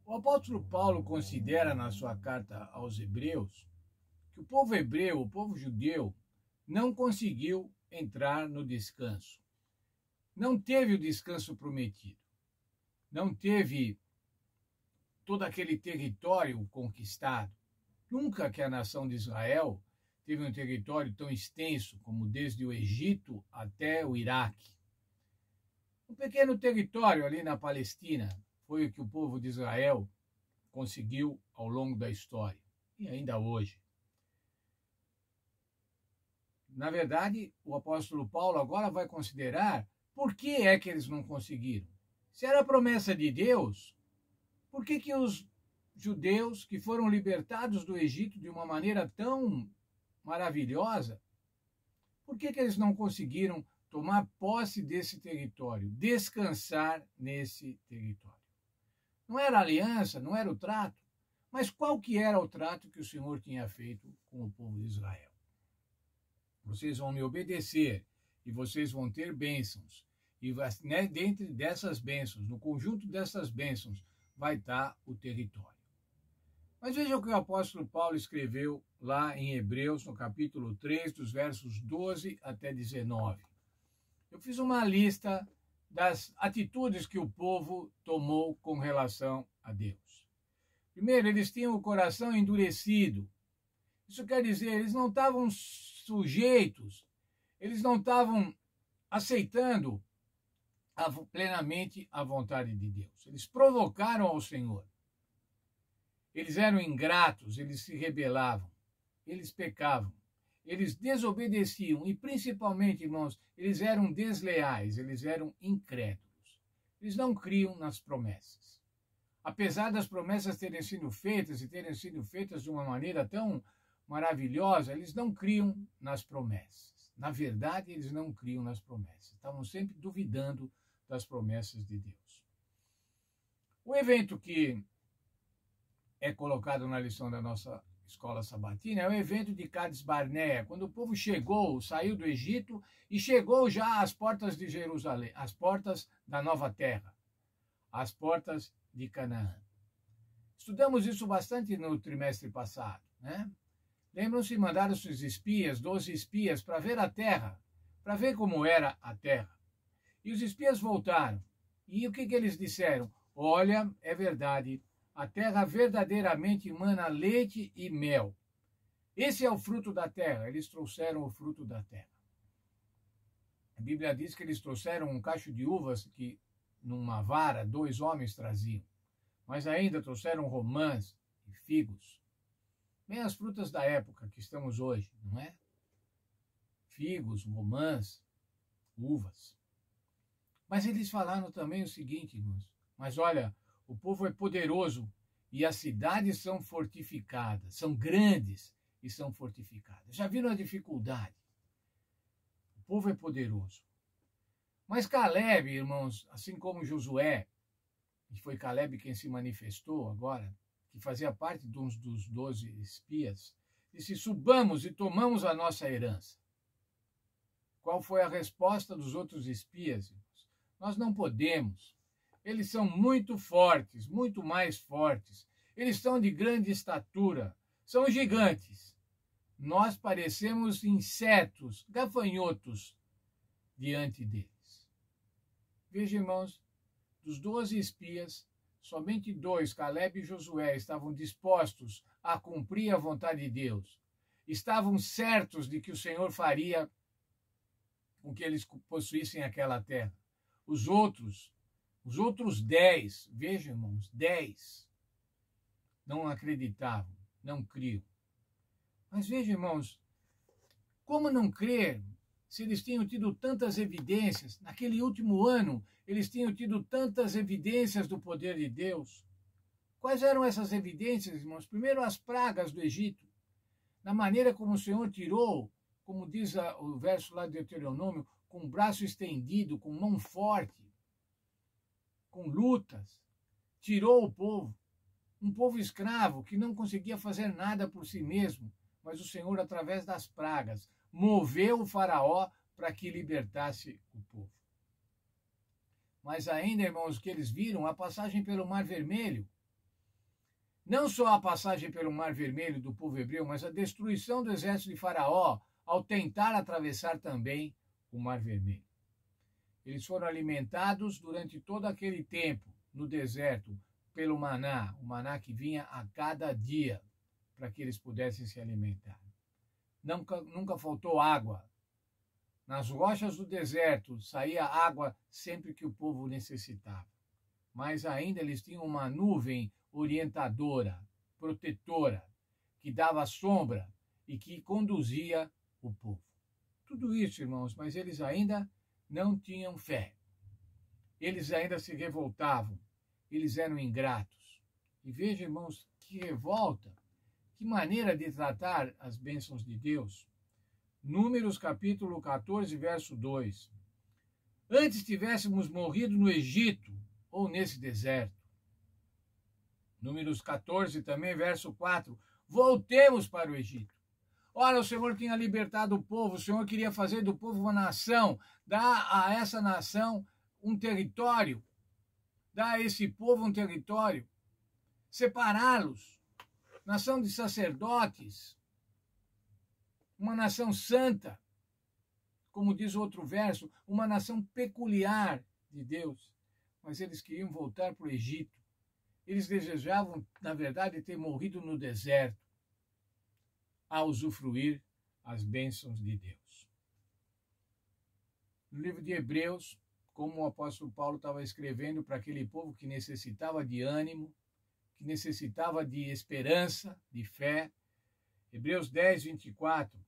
O apóstolo Paulo considera na sua carta aos Hebreus que o povo hebreu, o povo judeu, não conseguiu entrar no descanso. Não teve o descanso prometido. Não teve todo aquele território conquistado. Nunca que a nação de Israel teve um território tão extenso como desde o Egito até o Iraque. Um pequeno território ali na Palestina foi o que o povo de Israel conseguiu ao longo da história, e ainda hoje. Na verdade, o apóstolo Paulo agora vai considerar por que é que eles não conseguiram. Se era a promessa de Deus, por que que os judeus que foram libertados do Egito de uma maneira tão maravilhosa, por que que eles não conseguiram tomar posse desse território, descansar nesse território? Não era a aliança, não era o trato, mas qual que era o trato que o Senhor tinha feito com o povo de Israel? Vocês vão me obedecer e vocês vão ter bênçãos. E dentro dessas bênçãos, no conjunto dessas bênçãos, vai estar o território. Mas veja o que o apóstolo Paulo escreveu lá em Hebreus, no capítulo 3, dos versos 12 até 19. Eu fiz uma lista das atitudes que o povo tomou com relação a Deus. Primeiro, eles tinham o coração endurecido. Isso quer dizer, eles não estavam sujeitos, eles não estavam aceitando plenamente a vontade de Deus. Eles provocaram ao Senhor. Eles eram ingratos, eles se rebelavam, eles pecavam, eles desobedeciam e, principalmente, irmãos, eles eram desleais, eles eram incrédulos. Eles não criam nas promessas. Apesar das promessas terem sido feitas e terem sido feitas de uma maneira tão maravilhosa, eles não criam nas promessas. Na verdade, eles não criam nas promessas. Estavam sempre duvidando das promessas de Deus. O evento que é colocado na lição da nossa escola sabatina é o evento de Cades Barneia, quando o povo chegou, saiu do Egito e chegou já às portas de Jerusalém, às portas da nova terra, às portas de Canaã. Estudamos isso bastante no trimestre passado, né? Lembram-se, mandaram seus espias, 12 espias, para ver a terra, para ver como era a terra. E os espias voltaram. E o que eles disseram? Olha, é verdade, a terra verdadeiramente emana leite e mel. Esse é o fruto da terra. Eles trouxeram o fruto da terra. A Bíblia diz que eles trouxeram um cacho de uvas que, numa vara, 2 homens traziam. Mas ainda trouxeram romãs e figos. Bem as frutas da época que estamos hoje, não é? Figos, romãs, uvas. Mas eles falaram também o seguinte, irmãos. Mas olha, o povo é poderoso e as cidades são fortificadas, são grandes e são fortificadas. Já viram a dificuldade? O povo é poderoso. Mas Caleb, irmãos, assim como Josué, e foi Caleb quem se manifestou agora, que fazia parte dos 12 espias, disse, subamos e tomamos a nossa herança. Qual foi a resposta dos outros espias, irmãos? Nós não podemos. Eles são muito fortes, muito mais fortes. Eles são de grande estatura, são gigantes. Nós parecemos insetos, gafanhotos, diante deles. Veja, irmãos, dos 12 espias, somente 2, Caleb e Josué, estavam dispostos a cumprir a vontade de Deus. Estavam certos de que o Senhor faria com que eles possuíssem aquela terra. Os outros 10, vejam, irmãos, 10, não acreditavam, não criam. Mas vejam, irmãos, como não crer se eles tinham tido tantas evidências? Naquele último ano, eles tinham tido tantas evidências do poder de Deus. Quais eram essas evidências, irmãos? Primeiro, as pragas do Egito. Na maneira como o Senhor tirou, como diz o verso lá de Deuteronômio, com o braço estendido, com mão forte, com lutas, tirou o povo. Um povo escravo que não conseguia fazer nada por si mesmo, mas o Senhor, através das pragas, moveu o faraó para que libertasse o povo. Mas ainda, irmãos, que eles viram a passagem pelo Mar Vermelho. Não só a passagem pelo Mar Vermelho do povo hebreu, mas a destruição do exército de Faraó ao tentar atravessar também o Mar Vermelho. Eles foram alimentados durante todo aquele tempo no deserto pelo maná, o maná que vinha a cada dia para que eles pudessem se alimentar. Nunca faltou água. Nas rochas do deserto saía água sempre que o povo necessitava. Mas ainda eles tinham uma nuvem orientadora, protetora, que dava sombra e que conduzia o povo. Tudo isso, irmãos, mas eles ainda não tinham fé. Eles ainda se revoltavam. Eles eram ingratos. E veja, irmãos, que revolta, que maneira de tratar as bênçãos de Deus. Números capítulo 14, verso 2. Antes tivéssemos morrido no Egito ou nesse deserto. Números 14 também, verso 4. Voltemos para o Egito. Ora, o Senhor tinha libertado o povo, o Senhor queria fazer do povo uma nação, dar a essa nação um território, dar a esse povo um território, separá-los, nação de sacerdotes, uma nação santa, como diz outro verso, uma nação peculiar de Deus. Mas eles queriam voltar para o Egito. Eles desejavam, na verdade, ter morrido no deserto, a usufruir as bênçãos de Deus. No livro de Hebreus, como o apóstolo Paulo estava escrevendo para aquele povo que necessitava de ânimo, que necessitava de esperança, de fé, Hebreus 10, 24.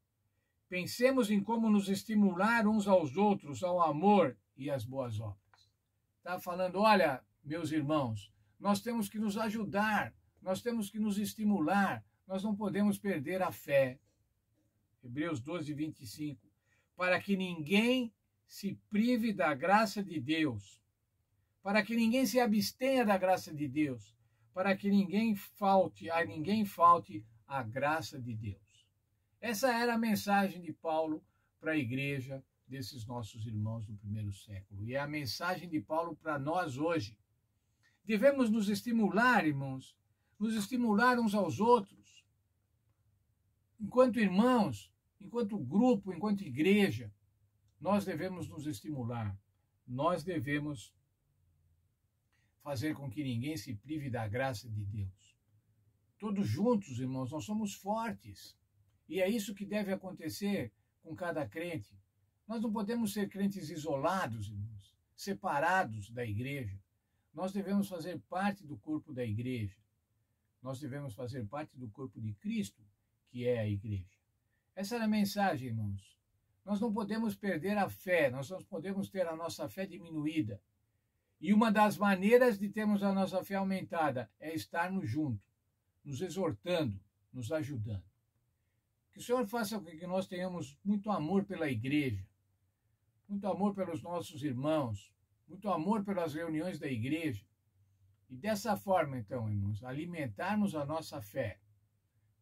Pensemos em como nos estimular uns aos outros ao amor e às boas obras. Está falando, olha, meus irmãos, nós temos que nos ajudar, nós temos que nos estimular, nós não podemos perder a fé. Hebreus 12, 25. Para que ninguém se prive da graça de Deus, para que ninguém se abstenha da graça de Deus, para que ninguém falte a graça de Deus. Essa era a mensagem de Paulo para a igreja desses nossos irmãos do primeiro século. E é a mensagem de Paulo para nós hoje. Devemos nos estimular, irmãos, nos estimular uns aos outros. Enquanto irmãos, enquanto grupo, enquanto igreja, nós devemos nos estimular. Nós devemos fazer com que ninguém se prive da graça de Deus. Todos juntos, irmãos, nós somos fortes. E é isso que deve acontecer com cada crente. Nós não podemos ser crentes isolados, irmãos, separados da igreja. Nós devemos fazer parte do corpo da igreja. Nós devemos fazer parte do corpo de Cristo, que é a igreja. Essa é a mensagem, irmãos. Nós não podemos perder a fé, nós não podemos ter a nossa fé diminuída. E uma das maneiras de termos a nossa fé aumentada é estarmos juntos, nos exortando, nos ajudando. Que o Senhor faça com que nós tenhamos muito amor pela igreja, muito amor pelos nossos irmãos, muito amor pelas reuniões da igreja. E dessa forma, então, irmãos, alimentarmos a nossa fé,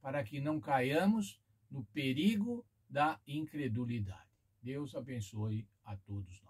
para que não caiamos no perigo da incredulidade. Deus abençoe a todos nós.